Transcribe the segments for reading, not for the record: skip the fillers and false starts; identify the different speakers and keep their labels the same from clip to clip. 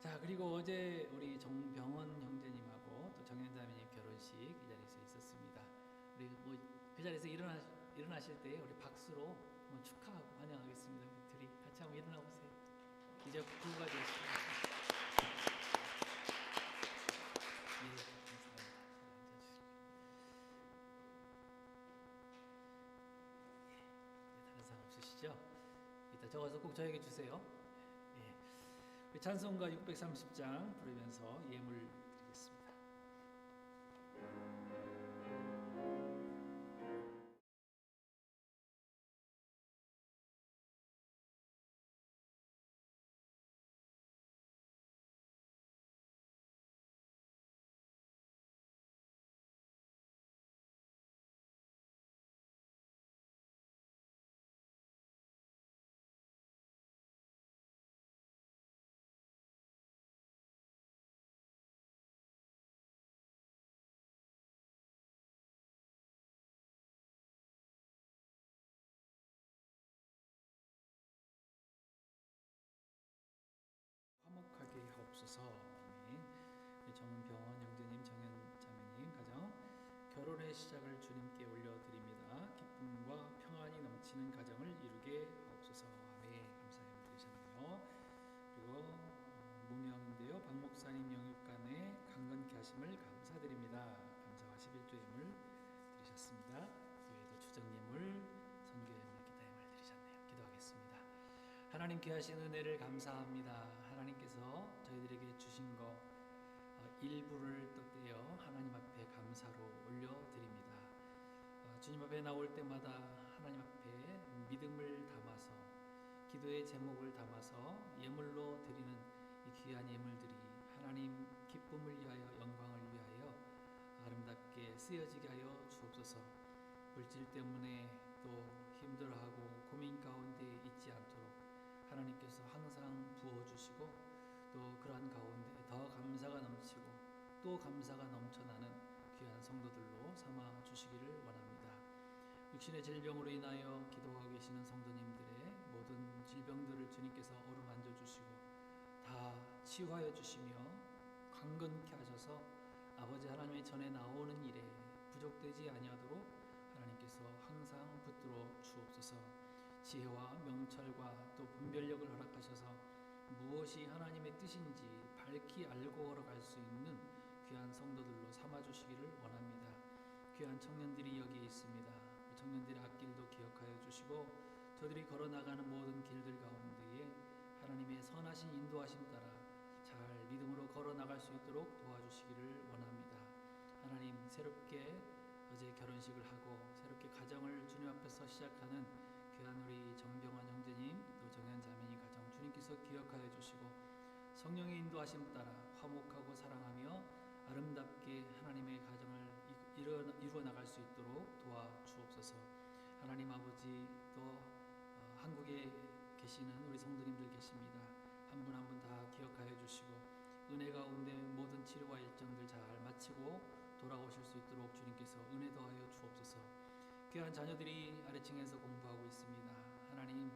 Speaker 1: 자, 그리고 어제 우리 정병원 형제님하고 또 정현자매님 결혼식 이 자리에서 있었습니다. 우리 뭐 그 자리에서 일어나실 때 우리 박수로 한번 축하하고 환영하겠습니다. 우리 둘이 같이 한번 일어나 보세요. 이제 부부가 되었습니다. 네, 감사합니다. 앉아주시고. 네, 다른 사람 없으시죠? 이따 적어서 꼭 저에게 주세요. 예. 우리 찬송가 630장 부르면서 예물 드리겠습니다. 화목하게 하옵소서. 아멘. 우리 정병원 형제님, 정현자매님 가정 결혼의 시작을 주님께 올려드립니다. 기쁨과 평안이 넘치는 가정을 이루게 하옵소서. 아멘. 감사 예물 드리셨네요. 그리고 무명인데요, 박 목사님 영육간에 강건케 하심을 감사드립니다. 감사와 11조 예물 드리셨습니다. 외에도 주정 예물, 선교 예물, 기타 예물 드리셨네요. 기도하겠습니다. 하나님 귀하신 은혜를 감사합니다. 하나님께서 저희들에게 주신 것 일부를 또 떼어 하나님 앞에 감사로 올려드립니다. 주님 앞에 나올 때마다 하나님 앞에 믿음을 담아서 기도의 제목을 담아서 예물로 드리는 이 귀한 예물들이 하나님 기쁨을 위하여 영광을 위하여 아름답게 쓰여지게 하여 주옵소서. 물질 때문에 또 힘들어하고 고민 가운데 있지 않도록 하나님께서 항상 부어주시고 또 그러한 가운데 더 감사가 넘치고 또 감사가 넘쳐나는 귀한 성도들로 삼아 주시기를 원합니다. 육신의 질병으로 인하여 기도하고 계시는 성도님들의 모든 질병들을 주님께서 어루만져 주시고 다 치유하여 주시며 강건케 하셔서 아버지 하나님의 전에 나오는 일에 부족되지 아니하도록 하나님께서 항상 붙들어 주옵소서. 지혜와 명철과 또 분별력을 허락하셔서 무엇이 하나님의 뜻인지 밝히 알고 걸어갈 수 있는 귀한 성도들로 삼아주시기를 원합니다. 귀한 청년들이 여기 있습니다. 청년들의 앞길도 기억하여 주시고 저들이 걸어나가는 모든 길들 가운데에 하나님의 선하신 인도하심 따라 잘 믿음으로 걸어나갈 수 있도록 도와주시기를 원합니다. 하나님, 새롭게 어제 결혼식을 하고 새롭게 가정을 주님 앞에서 시작하는 귀한 우리 정병환 형제님 또 정현자매님 가정 주님께서 기억하여 주시고 성령의 인도하심 따라 화목하고 사랑하며 아름답게 하나님의 가정을 이루어 나갈 수 있도록 도와주옵소서. 하나님 아버지, 또 한국에 계시는 우리 성도님들 계십니다. 한 분 한 분 다 기억하여 주시고 은혜 가운데 모든 치료와 일정들 잘 마치고 돌아오실 수 있도록 주님께서 은혜 더하여 주옵소서. 귀한 자녀들이 아래층에서 공부하고 있습니다. 하나님,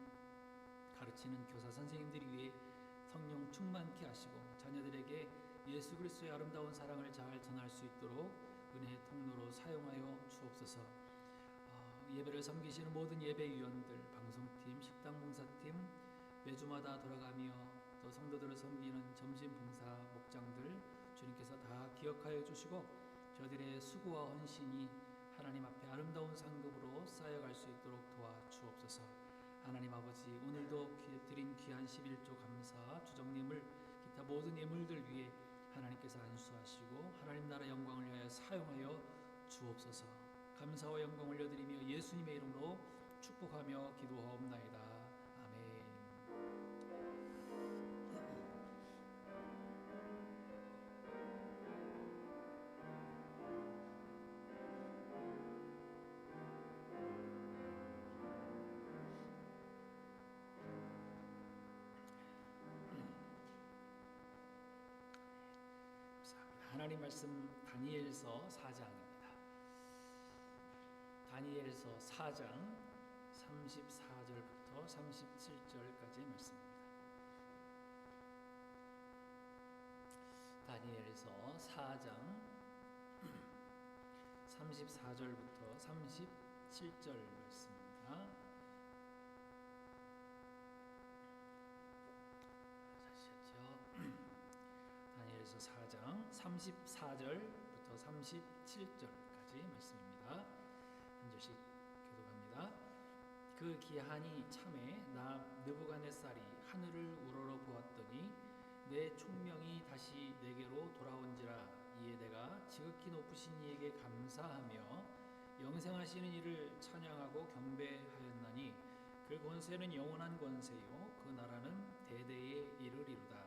Speaker 1: 가르치는 교사 선생님들이 위해 성령 충만케 하시고 자녀들에게 예수 그리스도의 아름다운 사랑을 잘 전할 수 있도록 은혜의 통로로 사용하여 주옵소서. 예배를 섬기시는 모든 예배위원들, 방송팀, 식당봉사팀, 매주마다 돌아가며 또 성도들을 섬기는 점심봉사 목장들 주님께서 다 기억하여 주시고 저들의 수고와 헌신이 하나님 앞에 아름다운 상급으로 쌓여갈 수 있도록 도와주옵소서. 하나님 아버지, 오늘도 드린 귀한 11조 감사, 주정예물, 기타 모든 예물들 위에 하나님께서 안수하시고 하나님 나라 영광을 위하여 사용하여 주옵소서. 감사와 영광 올려드리며 예수님의 이름으로 축복하며 기도하옵나이다. 아멘. 하나님 말씀 다니엘서 4장입니다. 다니엘서 4장 34절부터 37절까지의 말씀입니다. 다니엘서 4장 34절부터 37절 말씀입니다. 다니엘서 4장 34절부터 37절까지 말씀입니다. 한 절씩 교독합니다. 그 기한이 참에 나 느부갓네살이 하늘을 우러러 보았더니 내 총명이 다시 내게로 돌아온지라. 이에 내가 지극히 높으신 이에게 감사하며 영생하시는 이를 찬양하고 경배하였나니 그 권세는 영원한 권세요 그 나라는 대대에 이르리로다.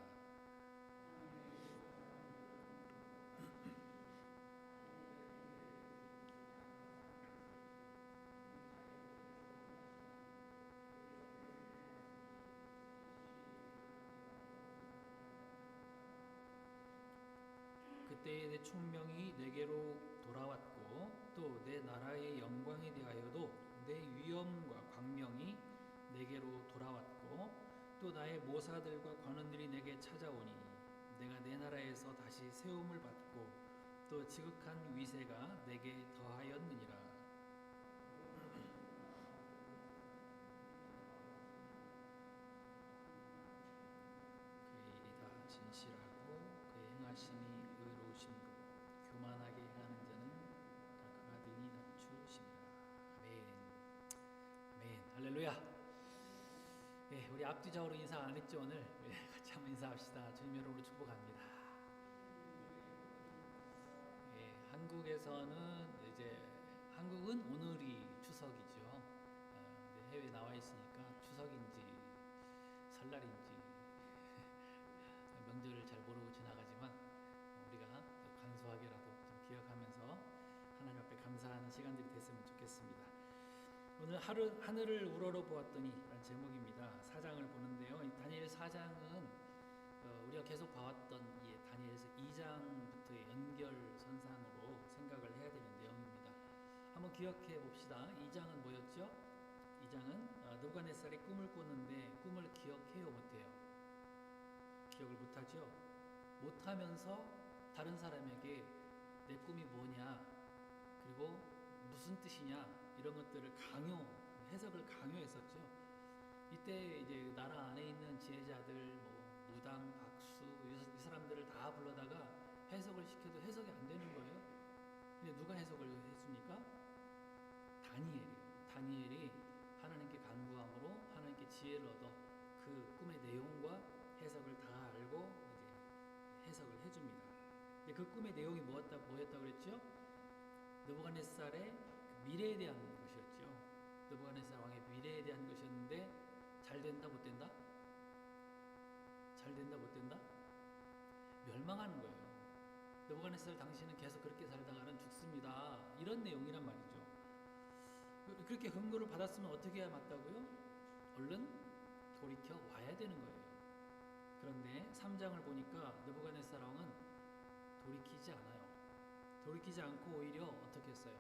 Speaker 1: 그때에 내 총명이 내게로 돌아왔고 또 내 나라의 영광에 대하여도 내 위엄과 광명이 내게로 돌아왔고 또 나의 모사들과 관원들이 내게 찾아오니 내가 내 나라에서 다시 세움을 받고 또 지극한 위세가 내게 더하였느니라. 그의 일이 다 진실하고 그의 행하심이 의로우심으로 교만하게 행하는 자는 그가 등이 낮추심이라. 아멘. 아멘. 할렐루야. 예, 우리 앞뒤좌우로 인사 안 했죠 오늘? 예, 같이 한번 인사합시다. 주님 이름으로 축복합니다. 예, 한국에서는 이제 한국은 오늘이 추석이죠. 해외에 나와 있으니까 추석인지 설날인지 명절을 잘 모르고 지나가지만 우리가 간소하게라도 좀 기억하면서 하나님 앞에 감사하는 시간들이 됐으면 좋겠습니다. 오늘 하늘을 우러러 보았더니 라는 제목입니다. 4장을 보는데요. 이 다니엘 4장은 우리가 계속 봐왔던 이 다니엘서 2장부터의 연결선상으로 생각을 해야 되는 내용입니다. 한번 기억해 봅시다. 2장은 뭐였죠? 2장은 느부갓네살이 꿈을 꿨는데 꿈을 기억해요, 못해요? 기억을 못하죠? 못하면서 다른 사람에게 내 꿈이 뭐냐, 그리고 무슨 뜻이냐, 이런 것들을 해석을 강요했었죠. 이때 이제 나라 안에 있는 지혜자들, 무당, 박수, 이 사람들을 다 불러다가 해석을 시켜도 해석이 안 되는 거예요. 근데 누가 해석을 해줍니까? 다니엘이 하나님께 간구함으로 하나님께 지혜를 얻어 그 꿈의 내용과 해석을 다 알고 이제 해석을 해줍니다. 근데 그 꿈의 내용이 뭐였다 그랬죠? 느부갓네살의 미래에 대한 것이었죠. 느부갓네살 왕의 미래에 대한 것이었는데 잘 된다 못 된다? 잘 된다 못 된다? 멸망하는 거예요. 느부갓네살 당신은 계속 그렇게 살다가는 죽습니다. 이런 내용이란 말이죠. 그렇게 경고를 받았으면 어떻게 해야 맞다고요? 얼른 돌이켜 와야 되는 거예요. 그런데 3장을 보니까 느부갓네살 왕은 돌이키지 않아요. 돌이키지 않고 오히려 어떻게 했어요?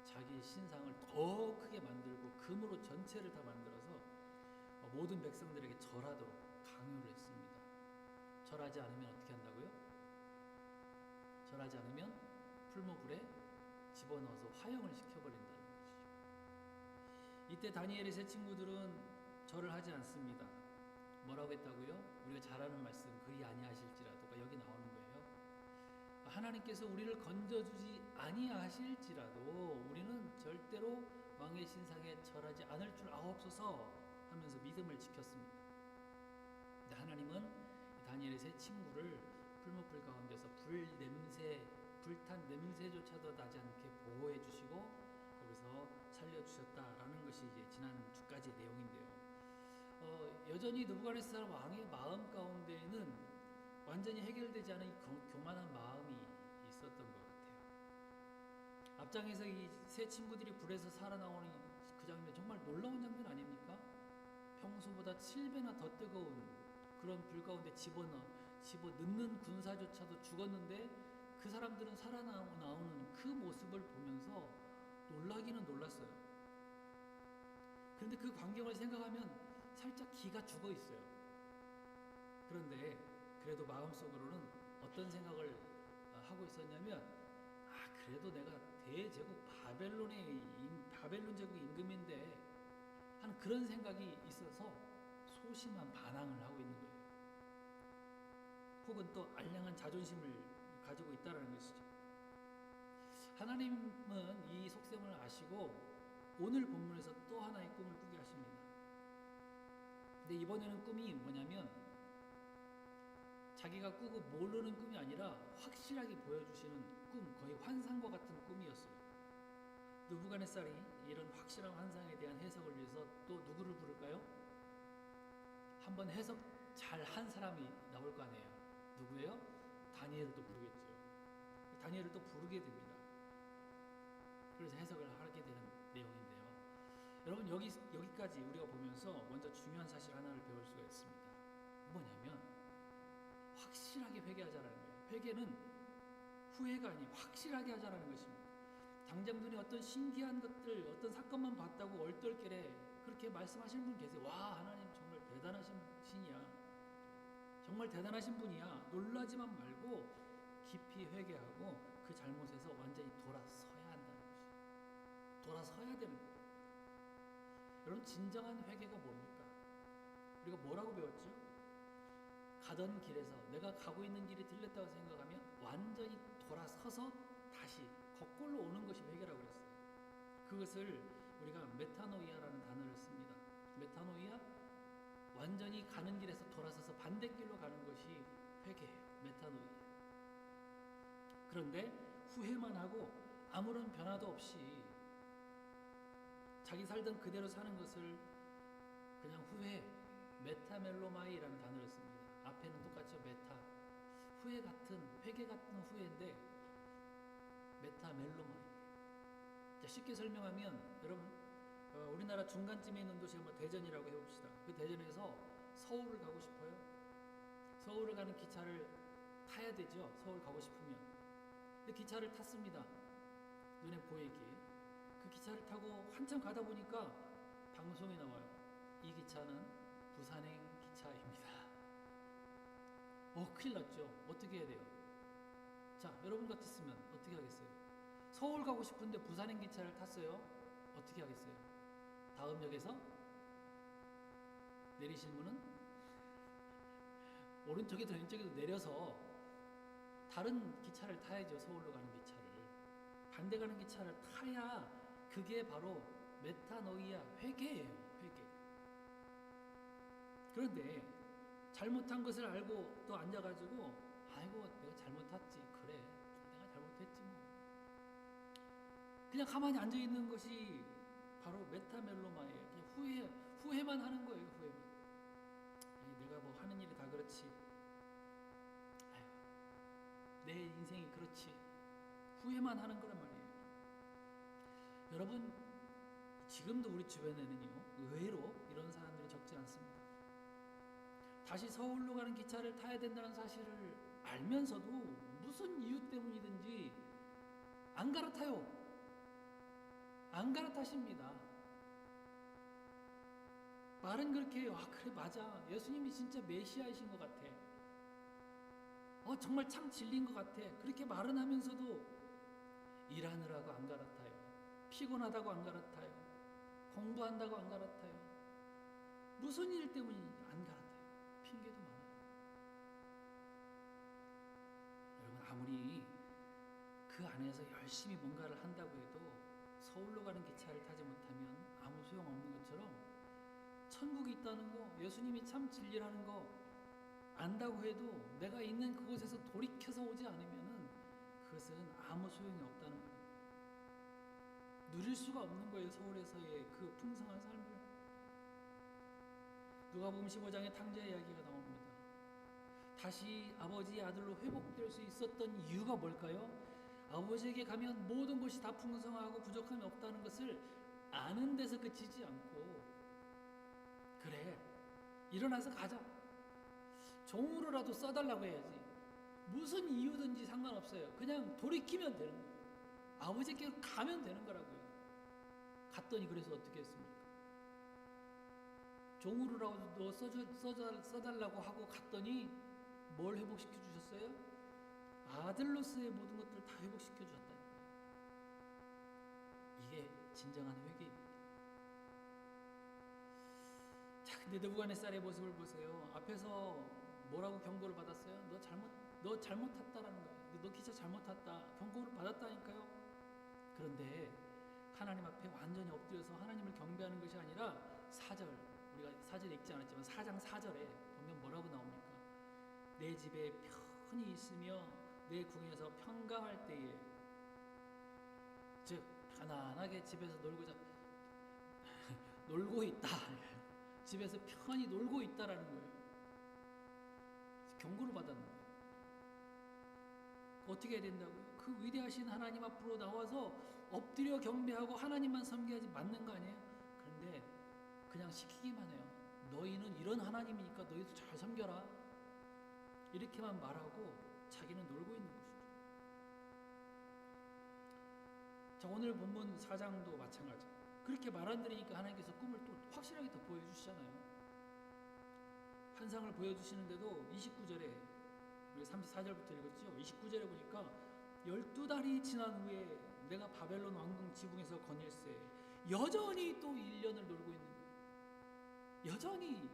Speaker 1: 자기 신상을 더 크게 만들고 금으로 전체를 다 만들어서 모든 백성들에게 절하도록 강요를 했습니다. 절하지 않으면 어떻게 한다고요? 절하지 않으면 풀무불에 집어넣어서 화형을 시켜버린다는 것이죠. 이때 다니엘의 세 친구들은 절을 하지 않습니다. 뭐라고 했다고요? 우리가 잘 아는 말씀, 그리 아니하실지라도가 여기 나오는 거예요. 하나님께서 우리를 건져주지 아니하실지라도 우리는 절대로 왕의 신상에 절하지 않을 줄 아옵소서 하면서 믿음을 지켰습니다. 근데 하나님은 다니엘의 세 친구를 풀무불 가운데서 불탄 냄새조차도 나지 않게 보호해 주시고 거기서 살려주셨다라는 것이 이제 지난 주까지의 내용인데요. 여전히 느부갓네살 왕의 마음 가운데에는 완전히 해결되지 않은 교만한 마음이 있었던 것 같아요. 앞장에서 이 세 친구들이 불에서 살아나오는 그 장면, 정말 놀라운 장면 아닙니까? 평소보다 7배나 더 뜨거운 그런 불 가운데 집어넣는 군사조차도 죽었는데 그 사람들은 살아나오는 그 모습을 보면서 놀라기는 놀랐어요. 그런데 그 광경을 생각하면 살짝 기가 죽어 있어요. 그런데 그래도 마음속으로는 어떤 생각을 하고 있었냐면, 그래도 내가 대제국 바벨론 제국 임금인데 하는 그런 생각이 있어서 소심한 반항을 하고 있는 거예요. 혹은 또 알량한 자존심을 가지고 있다는 것이죠. 하나님은 이 속셈을 아시고 오늘 본문에서 또 하나의 꿈을 꾸게 하십니다. 근데 이번에는 꿈이 뭐냐면 자기가 꾸고 모르는 꿈이 아니라 확실하게 보여주시는 꿈, 거의 환상과 같은 꿈이었어요. 느부갓네살이 이런 확실한 환상에 대한 해석을 위해서 또 누구를 부를까요? 한번 해석 잘 한 사람이 나올 거 아니에요. 누구예요? 다니엘을 또 부르겠죠. 다니엘을 또 부르게 됩니다. 그래서 해석을 하게 되는 내용인데요. 여러분 여기까지 우리가 보면서 먼저 중요한 사실 하나를 배울 수가 있습니다. 뭐냐면 확실하게 회개하자라는 거예요. 회개는 후회가 아니 확실하게 하자라는 것입니다. 당장 눈에 어떤 신기한 것들, 어떤 사건만 봤다고 얼떨결에 그렇게 말씀하시는 분 계세요. 와, 하나님 정말 대단하신 신이야. 정말 대단하신 분이야. 놀라지만 말고 깊이 회개하고 그 잘못에서 완전히 돌아서야 한다는 것이에요. 돌아서야 되는 거예요. 여러분 진정한 회개가 뭡니까? 우리가 뭐라고 배웠죠? 가던 길에서 내가 가고 있는 길이 틀렸다고 생각하면 완전히 돌아서서 다시 거꾸로 오는 것이 회개라고 그랬어요. 그것을 우리가 메타노이아라는 단어를 씁니다. 메타노이아, 완전히 가는 길에서 돌아서서 반대길로 가는 것이 회개예요. 메타노이아. 그런데 후회만 하고 아무런 변화도 없이 자기 살던 그대로 사는 것을 그냥 후회, 메타멜로마이라는 단어를 씁니다. 앞에는 똑같죠. 메타, 후회 같은, 회개 같은 후회인데 메타멜로마이. 쉽게 설명하면 여러분 우리나라 중간쯤에 있는 도시가 뭐 대전이라고 해봅시다. 그 대전에서 서울을 가고 싶어요. 서울을 가는 기차를 타야 되죠. 서울 가고 싶으면. 근데 기차를 탔습니다. 눈에 보이게. 그 기차를 타고 한참 가다 보니까 방송이 나와요. 이 기차는 부산행 기차입니다. 큰일 났죠. 어떻게 해야 돼요? 자, 여러분 같았으면 어떻게 하겠어요? 서울 가고 싶은데 부산행 기차를 탔어요. 어떻게 하겠어요? 다음 역에서 내리실 분은 오른쪽에도 왼쪽에도 내려서 다른 기차를 타야죠. 서울로 가는 기차를. 반대 가는 기차를 타야 그게 바로 메타노이아, 회개예요. 회개. 그런데 잘못한 것을 알고 또 앉아가지고 아이고 내가 잘못 탔지. 그래 내가 잘못했지 뭐. 그냥 가만히 앉아있는 것이 바로 메타멜로마예요. 그냥 후회만 하는 거예요. 후회만. 내가 뭐 하는 일이 다 그렇지. 내 인생이 그렇지. 후회만 하는 거란 말이에요. 여러분 지금도 우리 주변에는요 의외로 이런 사람들이 적지 않습니다. 다시 서울로 가는 기차를 타야 된다는 사실을 알면서도 무슨 이유 때문이든지 안 갈아타요. 안 갈아타십니다. 말은 그렇게 해요. 그래 맞아. 예수님이 진짜 메시아이신 것 같아. 정말 참 진리인 것 같아. 그렇게 말은 하면서도 일하느라고 안 갈아타요. 피곤하다고 안 갈아타요. 공부한다고 안 갈아타요. 무슨 일 때문에 안 갈아타요. 핑계도 많아요. 여러분 아무리 그 안에서 열심히 뭔가를 한다고 해도 서울로 가는 기차를 타지 못하면 아무 소용없는 것처럼 천국이 있다는 거, 예수님이 참 진리라는 거 안다고 해도 내가 있는 그곳에서 돌이켜서 오지 않으면 그것은 아무 소용이 없다는 거예요. 누릴 수가 없는 거예요. 서울에서의 그 풍성한 삶을. 누가복음 15장에 탕자 이야기가 나옵니다. 다시 아버지의 아들로 회복될 수 있었던 이유가 뭘까요? 아버지에게 가면 모든 것이 다 풍성하고 부족함이 없다는 것을 아는 데서 그치지 않고 그래 일어나서 가자. 종으로라도 써달라고 해야지. 무슨 이유든지 상관없어요. 그냥 돌이키면 되는 거예요. 아버지께 가면 되는 거라고요. 갔더니 그래서 어떻게 했습니까? 종으로라도 써달라고 하고 갔더니 뭘 회복시켜 주셨어요? 아들로서의 모든 것들을 다 회복시켜 주셨다. 이게 진정한 회개입니다. 자, 근데 느부갓네살의 모습을 보세요. 앞에서 뭐라고 경고를 받았어요? 너 잘못 탔다라는 거예요. 너 기차 잘못 탔다. 경고를 받았다니까요. 그런데 하나님 앞에 완전히 엎드려서 하나님을 경배하는 것이 아니라 4절, 우리가 4절에 읽지 않았지만 4장 4절에 보면 뭐라고 나옵니까? 내 집에 편히 있으며 내 궁에서 평강할 때에, 즉 편안하게 집에서 놀고 있다. 집에서 편히 놀고 있다라는 거예요. 경고를 받았는 거예요. 어떻게 해야 된다고요? 그 위대하신 하나님 앞으로 나와서 엎드려 경배하고 하나님만 섬겨야지 맞는 거 아니에요? 그런데 그냥 시키기만 해요. 너희는 이런 하나님이니까 너희도 잘 섬겨라. 이렇게만 말하고 자기는 놀고 있는 것이죠. 자, 오늘 본문 4장도 마찬가지. 그렇게 말 안 들으니까 하나님께서 꿈을 또 확실하게 더 보여주시잖아요. 환상을 보여주시는데도 29절에, 우리 34절부터 읽었죠. 29절에 보니까 12달이 지난 후에 내가 바벨론 왕궁 지붕에서 거닐세, 여전히 또 1년을 놀고 있는 거예요. 여전히.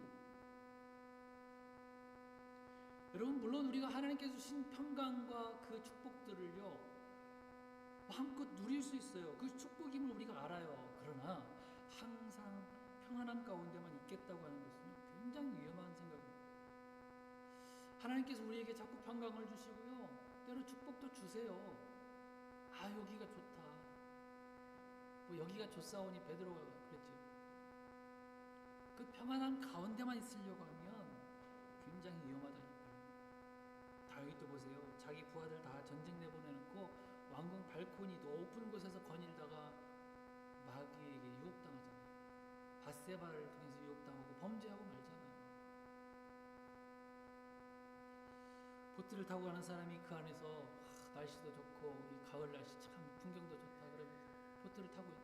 Speaker 1: 여러분, 물론 우리가 하나님께서 주신 평강과 그 축복들을요 마음껏 누릴 수 있어요. 그 축복임을 우리가 알아요. 그러나 항상 평안함 가운데만 있겠다고 하는 것은 굉장히 위험한 생각입니다. 하나님께서 우리에게 자꾸 평강을 주시고요, 때로 축복도 주세요. 아, 여기가 좋다. 뭐 여기가 좋사오니 베드로가 그랬죠. 그 평안함 가운데만 있으려고 하면 굉장히 위험하다니까요. 다윗도 보세요. 자기 부하들 다 전쟁 내보내놓고 왕궁 발코니 높은 곳에서 거닐다가 마귀에게 유혹당하잖아요. 밧세바를 통해서 유혹당하고 범죄하고 말잖아요. 보트를 타고 가는 사람이 그 안에서 날씨도 좋고 이 가을 날씨 참 풍경도 좋다 그러면서 보트를 타고 있고,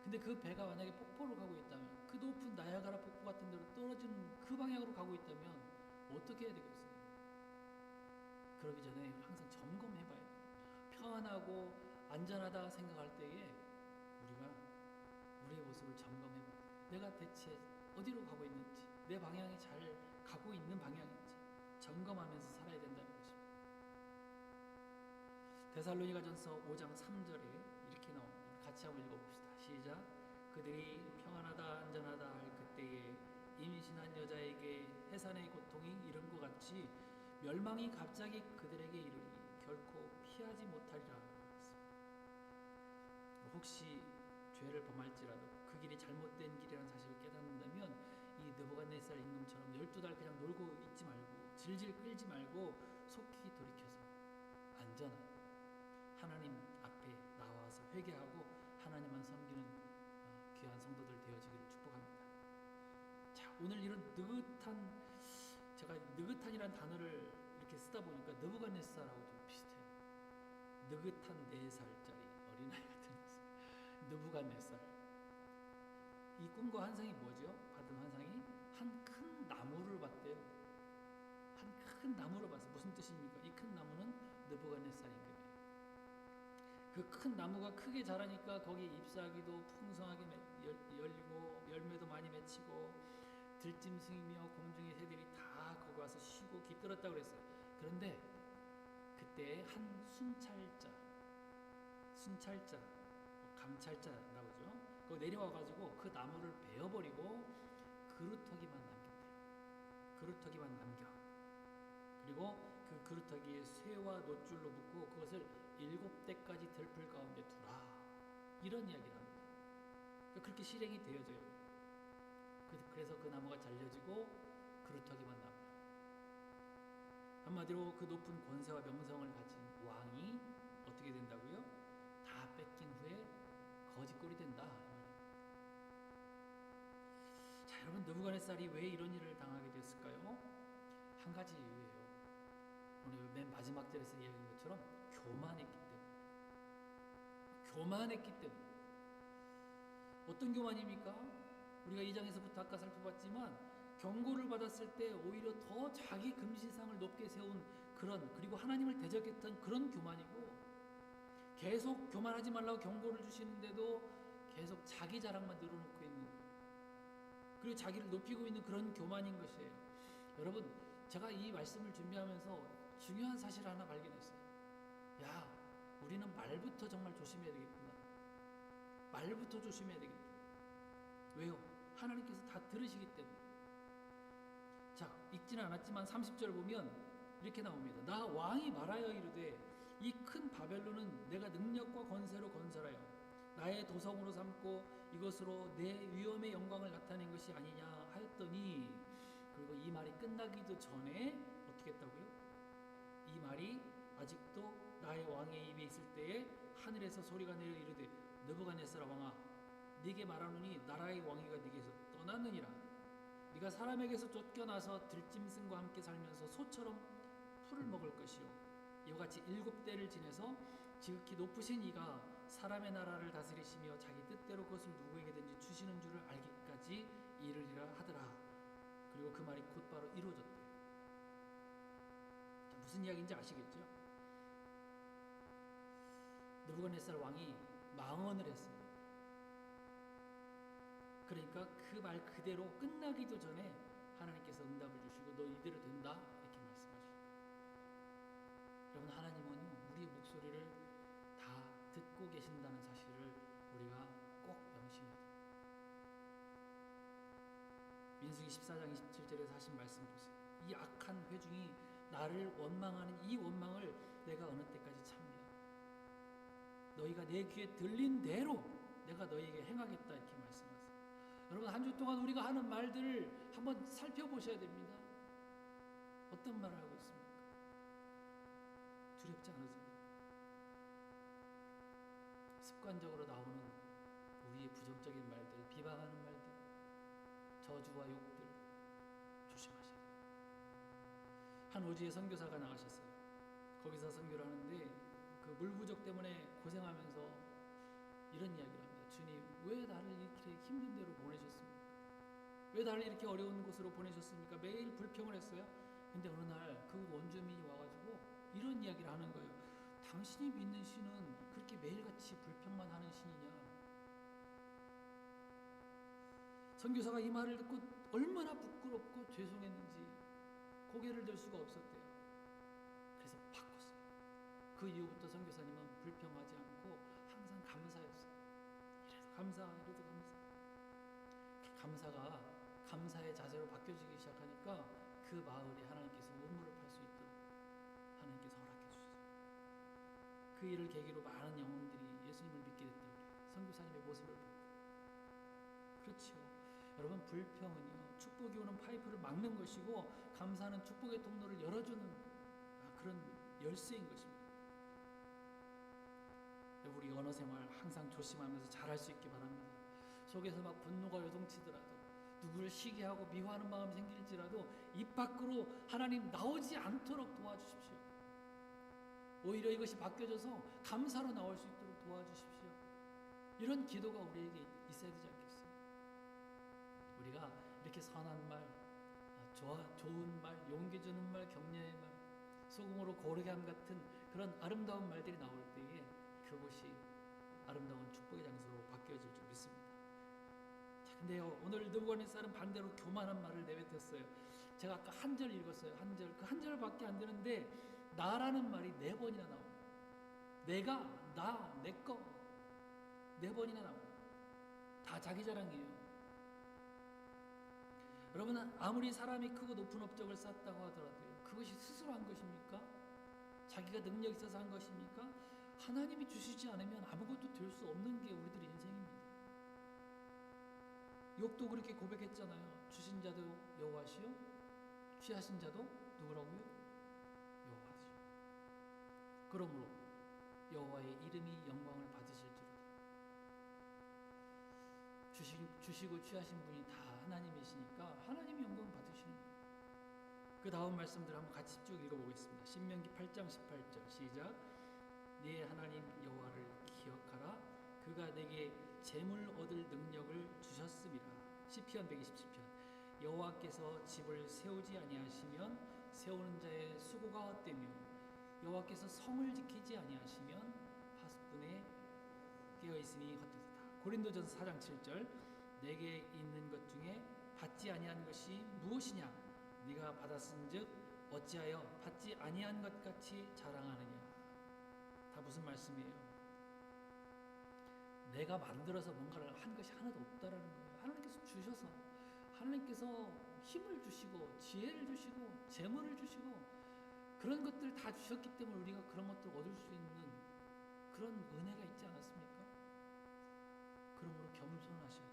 Speaker 1: 근데 그 배가 만약에 폭포로 가고 있다면, 그 높은 나야가라 폭포 같은 데로 떨어지는 그 방향으로 가고 있다면 어떻게 해야 되겠어요? 그러기 전에 항상 점검해 봐야 돼요. 평안하고 안전하다 생각할 때에 우리가 우리의 모습을 점검해 봐야 돼요. 내가 대체 어디로 가고 있는지, 내 방향이 잘 가고 있는 방향인지 점검하면서 살아야 된다는 것입니다. 데살로니가전서 5장 3절에 이렇게 나옵니다. 같이 한번 읽어봅시다. 시작. 그들이 평안하다 안전하다 할 그때에 임신한 여자에게 해산의 고통이 이른 것 같이 멸망이 갑자기 그들에게 이르니 결코 피하지 못하리라. 혹시 죄를 범할지라도 그 길이 잘못된 길이라는 사실을 깨닫는다면 이 느부갓네살 임금처럼 12달 그냥 놀고 있지 말고 질질 끌지 말고 속히 돌이켜서 안전한 하나님 앞에 나와서 회개하고 하나님만 섬기는 귀한 성도들 되어지기를 축복합니다. 자, 오늘 이런 제가 느긋한이라는 단어를 이렇게 쓰다 보니까 느부갓네살하고 좀 비슷해요. 느긋한 4살짜리 어린아이 같은 모습. 느부갓네살. 이 꿈과 환상이 뭐죠? 받은 환상이 한 큰 나무를 봤대요. 한 큰 나무를 봤어요. 무슨 뜻입니까? 이 큰 나무는 느부갓네살 임금이에요. 그 큰 나무가 크게 자라니까 거기 잎사귀도 풍성하게 열리고 열매도 많이 맺히고 들짐승이며 공중의 새들이 다 거기 와서 쉬고 깃들었다고 그랬어요. 그런데 그때 한 순찰자, 감찰자라고 하죠. 거기 내려와가지고 그 나무를 베어버리고 그루터기만 남겼대요. 그루터기만 남겨. 그리고 그 그루터기에 쇠와 놋줄로 묶고 그것을 7대까지 들풀 가운데 두라. 이런 이야기를 합니다. 그렇게 실행이 되어져요. 그래서 그 나무가 잘려지고 그루터기만 남아요. 한마디로 그 높은 권세와 명성을 가진 왕이 어떻게 된다고요? 다 뺏긴 후에 거지꼴이 된다. 자, 여러분, 느부갓네살이 왜 이런 일을 당하게 됐을까요? 한 가지 이유예요. 오늘 맨 마지막 절에서 이야기한 것처럼 교만했기 때문에. 교만했기 때문에. 어떤 교만입니까? 우리가 2장에서부터 아까 살펴봤지만 경고를 받았을 때 오히려 더 자기 금시상을 높게 세운 그리고 하나님을 대적했던 그런 교만이고, 계속 교만하지 말라고 경고를 주시는데도 계속 자기 자랑만 늘어놓고 있는, 그리고 자기를 높이고 있는 그런 교만인 것이에요. 여러분, 제가 이 말씀을 준비하면서 중요한 사실 하나 발견했어요. 야, 우리는 말부터 정말 조심해야 되겠구나. 말부터 조심해야 되겠다. 왜요? 하나님께서 다 들으시기 때문에. 자, 읽지는 않았지만 30절 보면 이렇게 나옵니다. 나 왕이 말하여 이르되 이 큰 바벨론은 내가 능력과 권세로 건설하여 나의 도성으로 삼고 이것으로 내 위엄의 영광을 나타낸 것이 아니냐 하였더니, 그리고 이 말이 끝나기도 전에 어떻게 했다고요? 이 말이 아직도 나의 왕의 입에 있을 때에 하늘에서 소리가 내려 이르되 느부갓네살 왕아, 네게 말하노니 나라의 왕위가 네게서 떠났느니라. 네가 사람에게서 쫓겨나서 들짐승과 함께 살면서 소처럼 풀을 먹을 것이요, 이와 같이 7대를 지내서 지극히 높으신 이가 사람의 나라를 다스리시며 자기 뜻대로 그것을 누구에게든지 주시는 줄을 알기까지 이르리라 하더라. 그리고 그 말이 곧바로 이루어졌대요. 무슨 이야기인지 아시겠죠? 느부갓네살 왕이 망언을 했어요. 그러니까 그 말 그대로 끝나기도 전에 하나님께서 응답을 주시고 너 이대로 된다 이렇게 말씀하시고, 여러분, 하나님은 우리의 목소리를 다 듣고 계신다는 사실을 우리가 꼭 명심해야 돼요. 민수기 14장 27절에서 하신 말씀 보세요. 이 악한 회중이 나를 원망하는 이 원망을 내가 어느 때까지 참냐. 너희가 내 귀에 들린 대로 내가 너희에게 행하겠다 이렇게 말씀하세요. 여러분, 한 주 동안 우리가 하는 말들을 한번 살펴보셔야 됩니다. 어떤 말을 하고 있습니까? 두렵지 않으십니까? 습관적으로 나오는 우리의 부정적인 말들, 비방하는 말들, 저주와 욕들 조심하셔야 돼요. 한 오지의 선교사가 나가셨어요. 거기서 선교를 하는데 그 물 부족 때문에 고생하면서 이런 이야기를 합니다. 주님, 왜 나를 이렇게 힘든 데로 보내셨습니까? 왜 나를 이렇게 어려운 곳으로 보내셨습니까? 매일 불평을 했어요. 근데 어느 날 그 원주민이 와가지고 이런 이야기를 하는 거예요. 당신이 믿는 신은 그렇게 매일같이 불평만 하는 신이냐? 선교사가 이 말을 듣고 얼마나 부끄럽고 죄송했는지 고개를 들 수가 없었대요. 그래서 바꿨어요. 그 이후부터 선교사님은 불평하지 않고 항상 감사였어요. 이래도 감사, 이래도 감사. 감사가 감사의 자세로 바뀌어지기 시작하니까 그 마을에 하나님께서 우물을 팔 수 있도록 하나님께서 허락해 주셨어요. 그 일을 계기로 많은 영혼들이 예수님을 믿게 됐다고 그래요. 선교사님의 모습을 보고. 그렇지요. 여러분, 불평은요, 축복이 오는 파이프를 막는 것이고 감사는 축복의 통로를 열어주는 그런 열쇠인 것입니다. 우리 언어 생활 항상 조심하면서 잘할 수 있기 바랍니다. 속에서 막 분노가 요동치더라도, 누구를 시기하고 미워하는 마음이 생길지라도 입 밖으로 하나님 나오지 않도록 도와주십시오. 오히려 이것이 바뀌어져서 감사로 나올 수 있도록 도와주십시오. 이런 기도가 우리에게 있어야 되지 않겠어요? 우리가 이렇게 선한 말, 좋은 말, 용기 주는 말, 격려의 말, 소금으로 고르게 함 같은 그런 아름다운 말들이 나올 때에 그것이 아름다운 축복의 장소로 바뀌어질 줄 믿습니다. 자, 근데요, 오늘 느부갓네살은 반대로 교만한 말을 내뱉었어요. 제가 아까 한 절 읽었어요. 한 절, 그 한 절밖에 안 되는데 나라는 말이 4번이나 나옵니다. 내가, 나, 내 거 4번이나 나옵니다. 다 자기 자랑이에요. 여러분, 아무리 사람이 크고 높은 업적을 쌓았다고 하더라도요, 그것이 스스로 한 것입니까? 자기가 능력이 있어서 한 것입니까? 하나님이 주시지 않으면 아무것도 될 수 없는 게 우리들의 인생입니다. 욥도 그렇게 고백했잖아요. 주신 자도 여호와시요, 취하신 자도 누구라고요? 여호와시요. 그러므로 여호와의 이름이 영광을 받으실지로다. 주시고 취하신 분이 다 하나님이시니까 하나님이 영광 받으시는 거예요. 그 다음 말씀들 한번 같이 쭉 읽어보겠습니다. 신명기 8장 18절 시작. 네 하나님 여호와를 기억하라. 그가 내게 재물 얻을 능력을 주셨음이라. 시편 127편. 여호와께서 집을 세우지 아니하시면 세우는 자의 수고가 헛되며 여호와께서 성을 지키지 아니하시면 파수꾼의 깨어 있음이 헛되도다. 고린도전서 4장 7절 내게 있는 것 중에 받지 아니한 것이 무엇이냐? 네가 받았은즉 어찌하여 받지 아니한 것 같이 자랑하느냐? 다 무슨 말씀이에요? 내가 만들어서 뭔가를 한 것이 하나도 없다라는 거예요. 하나님께서 주셔서, 하나님께서 힘을 주시고 지혜를 주시고 재물을 주시고 그런 것들 다 주셨기 때문에 우리가 그런 것들 얻을 수 있는 그런 은혜가 있지 않았습니까? 그러므로 겸손하셔야 돼요.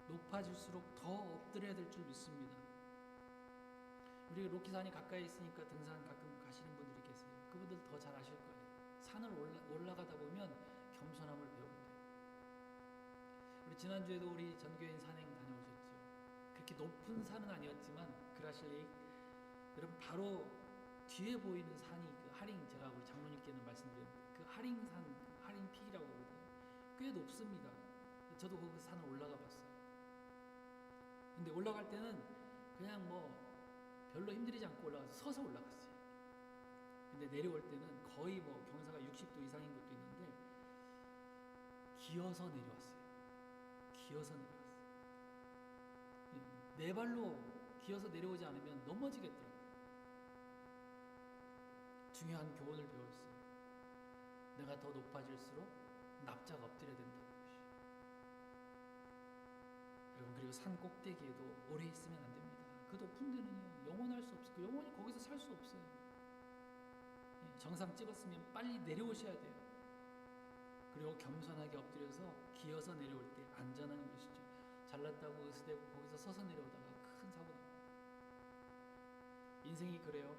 Speaker 1: 높아질수록 더 엎드려야 될 줄 믿습니다. 우리가 로키산이 가까이 있으니까 등산 가끔 가시는 분들이 계세요. 그분들 더 잘 아실 거예요. 산을 올라가다 보면 겸손함을 배우게 돼요. 우리 지난주에도 우리 전교인 산행 다녀오셨죠. 그렇게 높은 산은 아니었지만 그라실레이크 여러분 바로 뒤에 보이는 산이 그 하링, 제가 우리 장로님께는 말씀드렸는데 그 하링산, 하링픽이라고 하거든요. 꽤 높습니다. 저도 거기 산을 올라가 봤어요. 근데 올라갈 때는 그냥 뭐 별로 힘들이지 않고 올라가서 서서 올라갔어요. 근데 내려올 때는 거의 뭐 경사가 60도 이상인 것도 있는데 기어서 내려왔어요. 기어서 내려왔어요. 네 발로 기어서 내려오지 않으면 넘어지겠더라고요. 중요한 교훈을 배웠어요. 내가 더 높아질수록 납작 엎드려야 된다는 것이. 여러분, 그리고 산 꼭대기에도 오래 있으면 안 됩니다. 그 높은 데는요 영원할 수 없어요. 영원히 거기서 살 수 없어요. 정상 찍었으면 빨리 내려오셔야 돼요. 그리고 겸손하게 엎드려서 기어서 내려올 때 안전한 것이죠. 잘났다고 의스대고 거기서 서서 내려오다가 큰 사고 납니다. 인생이 그래요.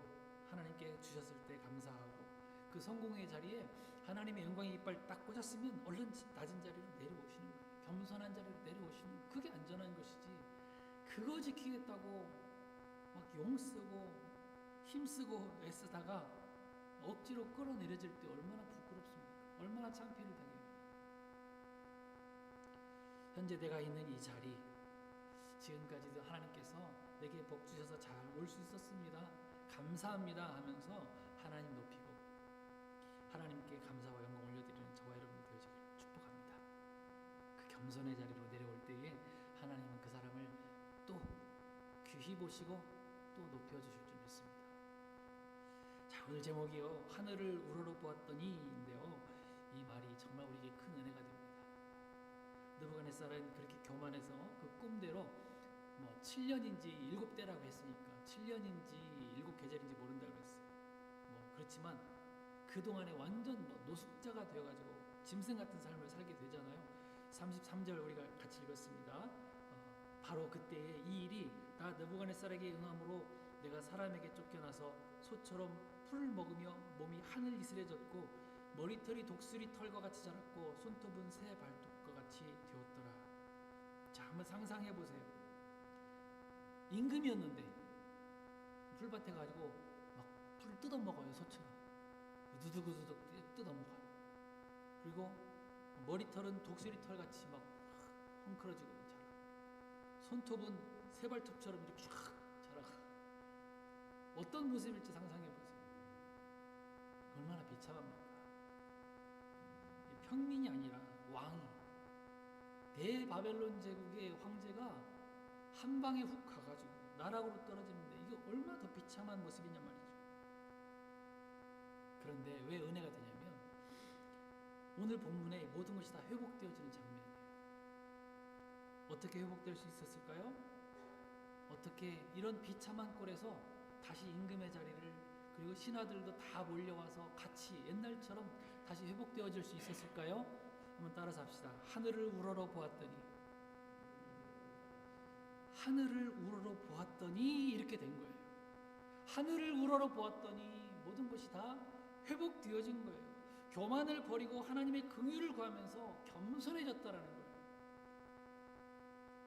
Speaker 1: 하나님께 주셨을 때 감사하고 그 성공의 자리에 하나님의 영광의 이빨 딱 꽂았으면 얼른 낮은 자리로 내려오시는 거예요. 겸손한 자리로 내려오시는 거예요. 그게 안전한 것이지 그거 지키겠다고 막 용쓰고 힘쓰고 애쓰다가 억지로 끌어내려질 때 얼마나 부끄럽습니까? 얼마나 창피를 당해요. 현재 내가 있는 이 자리, 지금까지도 하나님께서 내게 복 주셔서 잘 올 수 있었습니다. 감사합니다 하면서 하나님 높이고 하나님께 감사와 영광 올려드리는 저와 여러분 되어지기를 축복합니다. 그 겸손의 자리로 내려올 때에 하나님은 그 사람을 또 귀히 보시고 또 높여주실 줄 믿습니다. 자, 오늘 제목이요 하늘을 우러러 보았더니인데요, 이 말이 정말 우리에게 큰 은혜가 됩니다. 느부갓네살은 그렇게 교만해서 그 꿈대로 뭐 7년인지 7대라고 했으니까 7년인지 7계절인지 모른다고 했어요. 뭐 그렇지만 그동안에 완전 뭐 노숙자가 되어가지고 짐승 같은 삶을 살게 되잖아요. 33절 우리가 같이 읽었습니다. 바로 그때에 이 일이 다 느부갓네살에게 응함으로 내가 사람에게 쫓겨나서 소처럼 풀을 먹으며 몸이 하늘 이슬해졌고 머리털이 독수리 털과 같이 자랐고 손톱은 새 발톱과 같이 되었더라. 자, 한번 상상해 보세요. 임금이었는데 풀밭에 가지고 막 풀을 뜯어 먹어요. 소처럼 우두둑우두둑 뜯어 먹어요. 그리고 머리털은 독수리 털 같이 막 헝클어지고 자라. 손톱은 새 발톱처럼 이렇게 쫙 자라가. 어떤 모습일지 상상해 보세요. 얼마나 비참합니까? 평민이 아니라 왕이, 대바벨론 제국의 황제가 한 방에 훅 가가지고 나락으로 떨어지는데 이게 얼마나 더 비참한 모습이냐 말이죠. 그런데 왜 은혜가 되냐면 오늘 본문에 모든 것이 다 회복되어지는 장면이에요. 어떻게 회복될 수 있었을까요? 어떻게 이런 비참한 꼴에서 다시 임금의 자리를, 그리고 신하들도 다 몰려와서 같이 옛날처럼 다시 회복되어질 수 있었을까요? 한번 따라서 합시다. 하늘을 우러러 보았더니, 하늘을 우러러 보았더니 이렇게 된 거예요. 하늘을 우러러 보았더니 모든 것이 다 회복되어진 거예요. 교만을 버리고 하나님의 긍휼을 구하면서 겸손해졌다라는 거예요.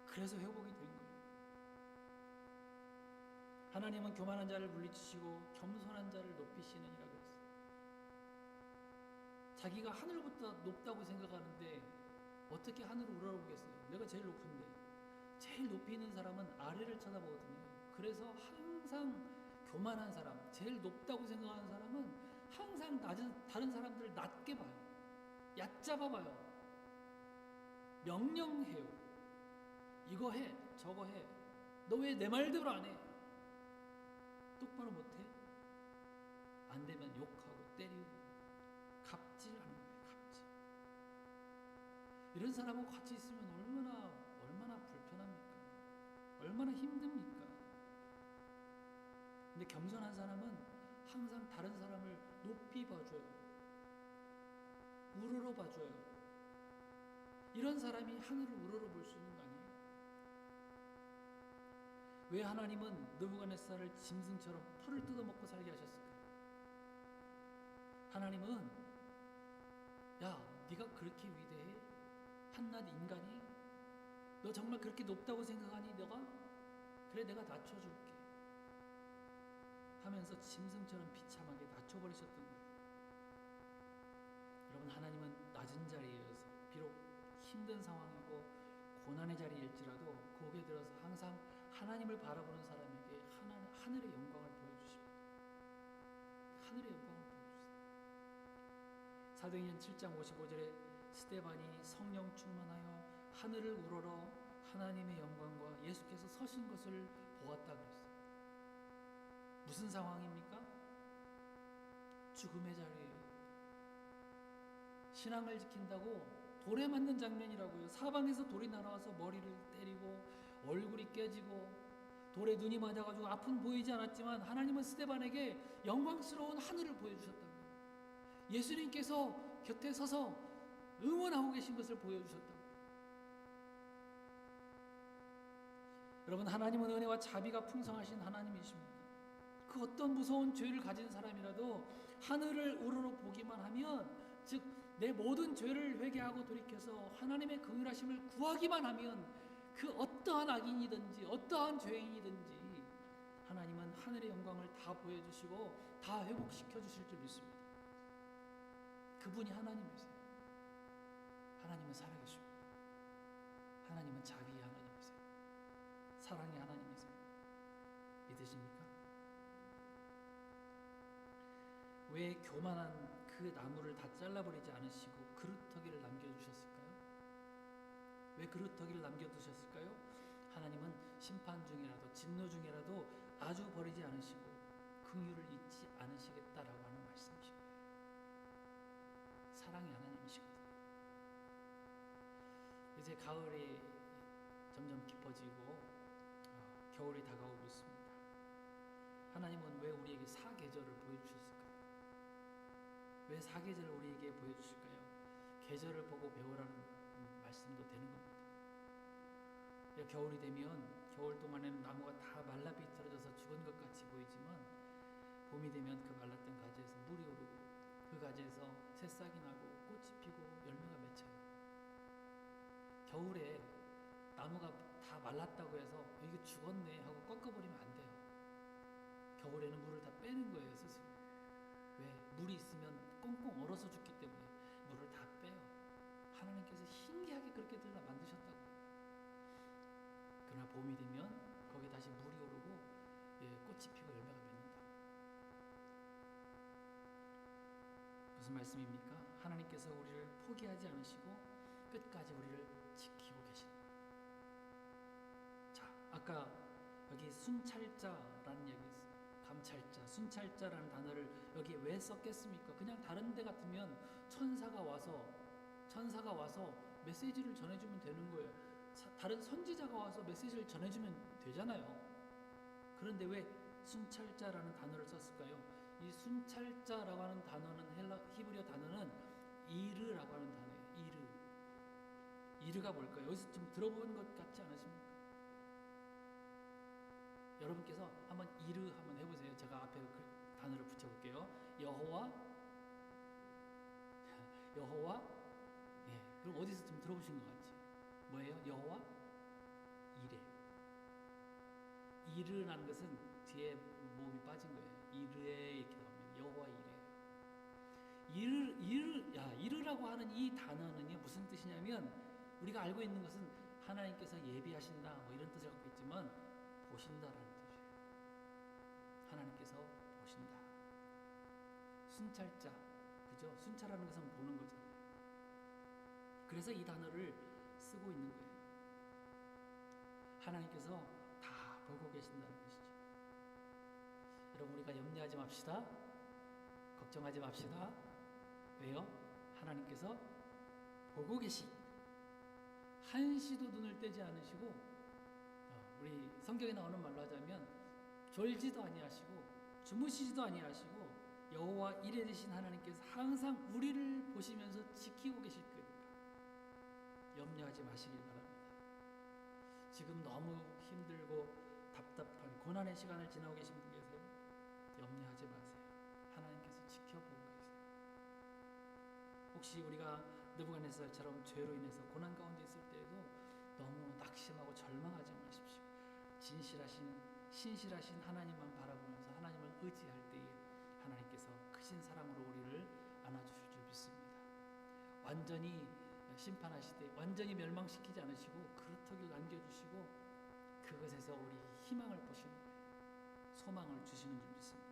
Speaker 1: 그래서 회복이 된 거예요. 하나님은 교만한 자를 물리치시고 겸손한 자를 높이시느니라 그랬어요. 자기가 하늘보다 높다고 생각하는데 어떻게 하늘을 우러러보겠어요? 내가 제일 높은데. 제일 높이 있는 사람은 아래를 쳐다보거든요. 그래서 항상 교만한 사람, 제일 높다고 생각하는 사람은 항상 다른 사람들을 낮게 봐요. 얕잡아 봐요. 명령해요. 이거 해, 저거 해. 너 왜 내 말대로 안 해? 똑바로 못 해? 안 되면 욕하고 때리고 갑질하는 거예요. 갑질. 이런 사람하고 같이 있으면 얼마나 불편합니까? 얼마나 힘듭니까? 근데 겸손한 사람은 항상 다른 사람을 높이 봐줘요. 우러러 봐줘요. 이런 사람이 하늘을 우러러 볼 수 있는 거 아니에요? 왜 하나님은 느부갓네살을 짐승처럼 풀을 뜯어먹고 살게 하셨을까요? 하나님은 야, 네가 그렇게 위대해? 한낱 인간이? 너 정말 그렇게 높다고 생각하니 너가? 그래, 내가 낮춰줄게 하면서 짐승처럼 비참하게 낮춰버리셨던 거예요. 여러분, 하나님은 낮은 자리에서 비록 힘든 상황이고 고난의 자리일지라도 거기에 들어서 항상 하나님을 바라보는 사람에게 하늘의 영광을 보여주십니다. 하늘의 영광을 보여주세요. 사도행전 7장 55절에 스데반이 성령 충만하여 하늘을 우러러 하나님의 영광과 예수께서 서신 것을 보았다 그랬어요. 무슨 상황입니까? 죽음의 자리예요. 신앙을 지킨다고 돌에 맞는 장면이라고요. 사방에서 돌이 날아와서 머리를 때리고 얼굴이 깨지고 돌에 눈이 맞아가지고 앞은 보이지 않았지만 하나님은 스데반에게 영광스러운 하늘을 보여주셨다고요. 예수님께서 곁에 서서 응원하고 계신 것을 보여주셨다고요. 여러분, 하나님은 은혜와 자비가 풍성하신 하나님이십니다. 그 어떤 무서운 죄를 가진 사람이라도 하늘을 우러러 보기만 하면, 즉 내 모든 죄를 회개하고 돌이켜서 하나님의 긍휼하심을 구하기만 하면 그 어떠한 악인이든지 어떠한 죄인이든지 하나님은 하늘의 영광을 다 보여주시고 다 회복시켜 주실 줄 믿습니다. 그분이 하나님이세요. 하나님은 살아계십니다. 하나님은 자비의 하나님이세요. 사랑의 하나님이세요. 믿으십니까? 왜 교만한 그 나무를 다 잘라버리지 않으시고 그루터기를 남겨주셨을까요? 왜 그루터기를 남겨두셨을까요? 하나님은 심판 중이라도 진노 중이라도 아주 버리지 않으시고 긍휼을 잊지 않으시겠다라고 하는 말씀이신 거예요. 사랑의 하나님이시거든요. 이제 가을이 점점 깊어지고 겨울이 다가오고 있습니다. 하나님은 왜 우리에게 사계절을 보여주셨을까요? 왜 사계절을 우리에게 보여주실까요? 계절을 보고 배우라는 말씀도 되는 겁니다. 겨울이 되면 겨울 동안에는 나무가 다 말라 비틀어져서 죽은 것 같이 보이지만 봄이 되면 그 말랐던 가지에서 물이 오르고 그 가지에서 새싹이 나고 꽃이 피고 열매가 맺혀요. 겨울에 나무가 다 말랐다고 해서 이게 죽었네 하고 꺾어버리면 안 돼요. 겨울에는 물을 다 빼는 거예요, 스스로. 왜? 물이 있으면 꽁꽁 얼어서 죽기 때문에 물을 다 빼요. 하나님께서 신기하게 그렇게 만드셨다고. 그러나 봄이 되면 거기에 다시 물이 오르고 꽃이 피고 열매가 맺는다. 무슨 말씀입니까? 하나님께서 우리를 포기하지 않으시고 끝까지 우리를 지키고 계신다. 자, 아까 여기 순찰자라는 얘기 있어요. 감찰자, 순찰자라는 단어를 여기 왜 썼겠습니까? 그냥 다른 데 같으면 천사가 와서 메시지를 전해주면 되는 거예요. 다른 선지자가 와서 메시지를 전해주면 되잖아요. 그런데 왜 순찰자라는 단어를 썼을까요? 이 순찰자라고 하는 단어는 히브리어 단어는 이르라고 하는 단어예요. 이르가 뭘까요? 여기서 좀 들어본 것 같지 않으십니까? 여러분께서 한번 이르 한번 해보세요. 제가 앞에 그 단어를 붙여볼게요. 여호와. 예. 그럼 어디서 좀 들어보신 것 같지? 뭐예요? 여호와 이레. 이르라는 것은 뒤에 모음이 빠진 거예요. 이르에 이렇게 나옵니다. 여호와 이레. 이르라고 하는 이 단어는요 무슨 뜻이냐면 우리가 알고 있는 것은 하나님께서 예비하신다 뭐 이런 뜻을 갖고 있지만 보신다라는 뜻이에요. 순찰자, 그죠? 순찰하는 것은 보는 거잖아요. 그래서 이 단어를 쓰고 있는 거예요. 하나님께서 다 보고 계신다는 것이죠. 여러분, 우리가 염려하지 맙시다. 걱정하지 맙시다. 왜요? 하나님께서 보고 계시. 한시도 눈을 떼지 않으시고, 우리 성경에 나오는 말로 하자면 졸지도 아니하시고 주무시지도 아니하시고 여호와 이레 되신 하나님께서 항상 우리를 보시면서 지키고 계실 거니까 염려하지 마시길 바랍니다. 지금 너무 힘들고 답답한 고난의 시간을 지나고 계신 분 계세요? 염려하지 마세요. 하나님께서 지켜보고 계세요. 혹시 우리가 느부갓네살처럼 죄로 인해서 고난 가운데 있을 때에도 너무 낙심하고 절망하지 마십시오. 신실하신 하나님만 바라보면서 하나님을 의지할 때에 하나님께서 크신 사랑으로 우리를 안아주실 줄 믿습니다. 완전히 심판하시되 완전히 멸망시키지 않으시고 그루터기를 남겨주시고 그것에서 우리 희망을 보시는 거예요. 소망을 주시는 줄 믿습니다.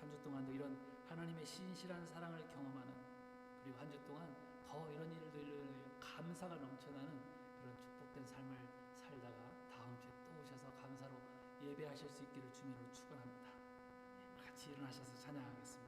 Speaker 1: 한 주 동안도 이런 하나님의 신실한 사랑을 경험하는, 그리고 한 주 동안 더 이런 일들을 위하여 감사가 넘쳐나는 그런 축복된 삶을 살다가 다음 주에 또 오셔서 감사로 예배하실 수 있기를 주님으로 축원합니다. 같이 일어나셔서 찬양하겠습니다.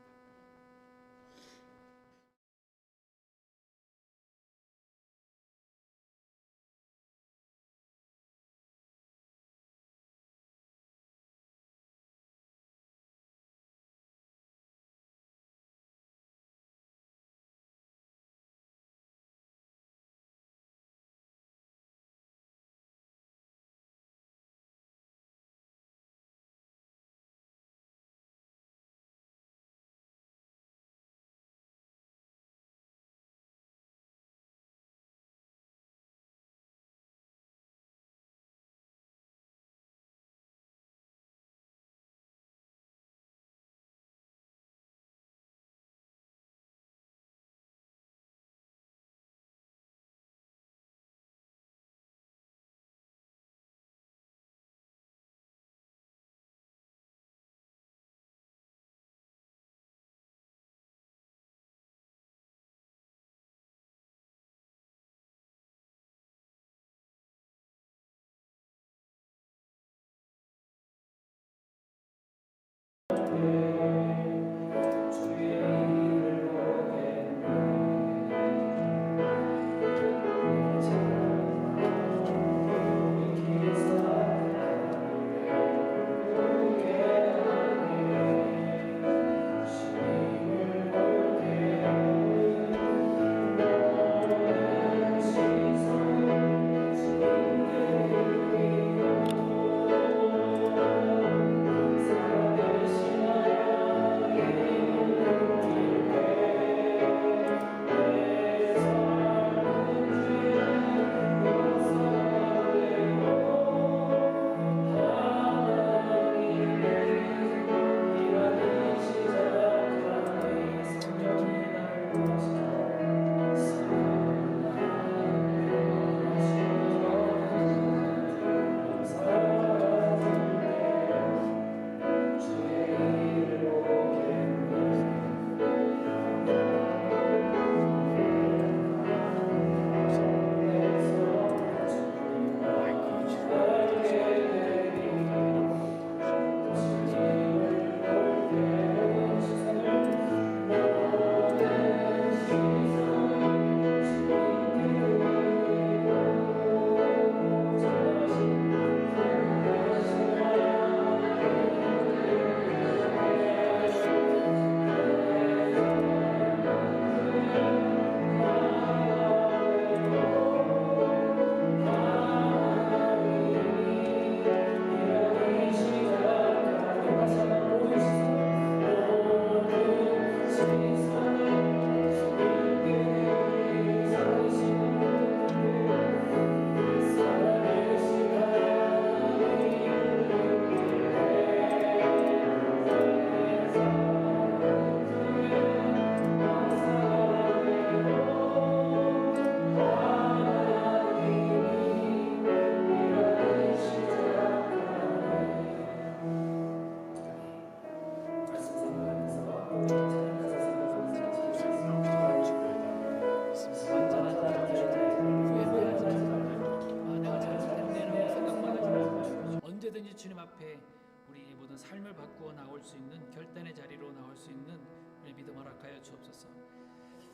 Speaker 1: 언제든지 주님 앞에 우리의 모든 삶을 바꾸어 나올 수 있는 결단의 자리로 나올 수 있는 우리의 믿음 허락하여 주옵소서.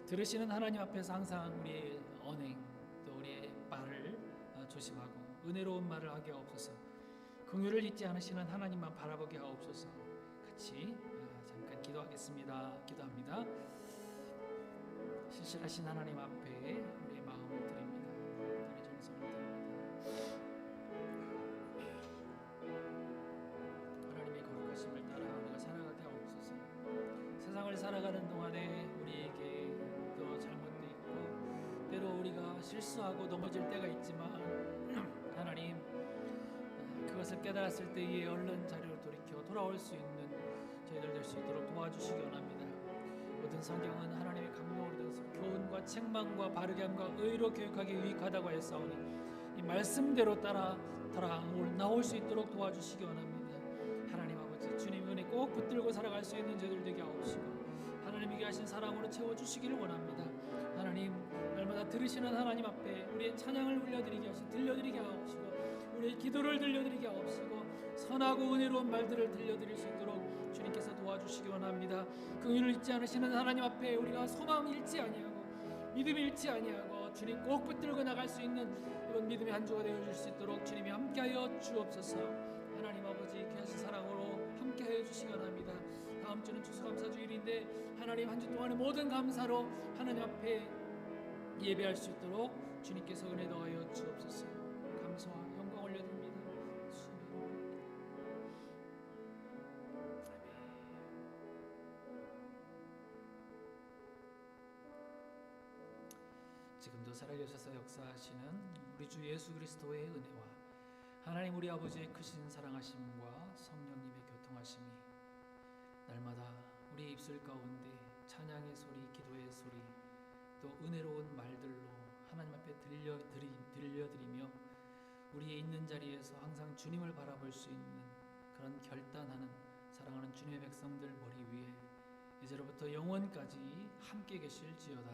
Speaker 1: 들으시는 하나님 앞에서 항상 우리의 언행 또 우리의 말을 조심하고 은혜로운 말을 하게 하옵소서. 긍휼을 잊지 않으시는 하나님만 바라보게 하옵소서. 같이 잠깐 기도하겠습니다. 기도합니다. 신실하신 하나님 앞에 우리의 마음을 드립니다. 우리의 정성을 드립니다. 하나님의 거룩하심을 따라 우리가 살아가게 하옵소서. 세상을 살아가는 동안에 우리에게 또 잘못도 있고 때로 우리가 실수하고 넘어질 때가 있지만 하나님 그것을 깨달았을 때에 얼른 자리로 돌이켜 돌아올 수 있는 저희들 될 수 있도록 도와주시기 원합니다. 모든 성경은 하나님의 감동으로 되어서 교훈과 책망과 바르게 함과 의로 교육하기 유익하다고 하였사오니 이 말씀대로 따라 나올 수 있도록 도와주시기 원합니다. 하나님 아버지 주님 은혜 꼭 붙들고 살아갈 수 있는 저희들 되게 하옵시고 하나님에게 하신 사랑으로 채워주시기를 원합니다. 하나님 날마다 들으시는 하나님 앞에 우리의 찬양을 들려드리게 하옵시고 우리의 기도를 들려드리게 하옵시고 선하고 은혜로운 말들을 들려드릴 수 있도록 주님께서 도와주시기 원합니다. 긍휼을 잊지 않으시는 하나님 앞에 우리가 소망 잃지 아니하고 믿음 잃지 아니하고 주님 꼭 붙들고 나갈 수 있는 이번 믿음의 한 주가 되어줄 수 있도록 주님이 함께하여 주옵소서. 하나님 아버지 귀하신 사랑으로 함께하여 주시기 원합니다. 다음 주는 추수감사주일인데 하나님 한 주 동안의 모든 감사로 하나님 앞에 예배할 수 있도록 주님께서 은혜 더하여 주옵소서. 감사와 영광 올려드립니다. 지금도 살아계셔서 역사하시는 우리 주 예수 그리스도의 은혜와 하나님 우리 아버지의 크신 사랑하심과 성령님의 교통하심이 날마다 우리 입술 가운데 찬양의 소리, 기도의 소리, 또 은혜로운 말들로 하나님 앞에 들려드리며 우리의 있는 자리에서 항상 주님을 바라볼 수 있는 그런 결단하는 사랑하는 주님의 백성들 머리 위에 이제로부터 영원까지 함께 계실지어다.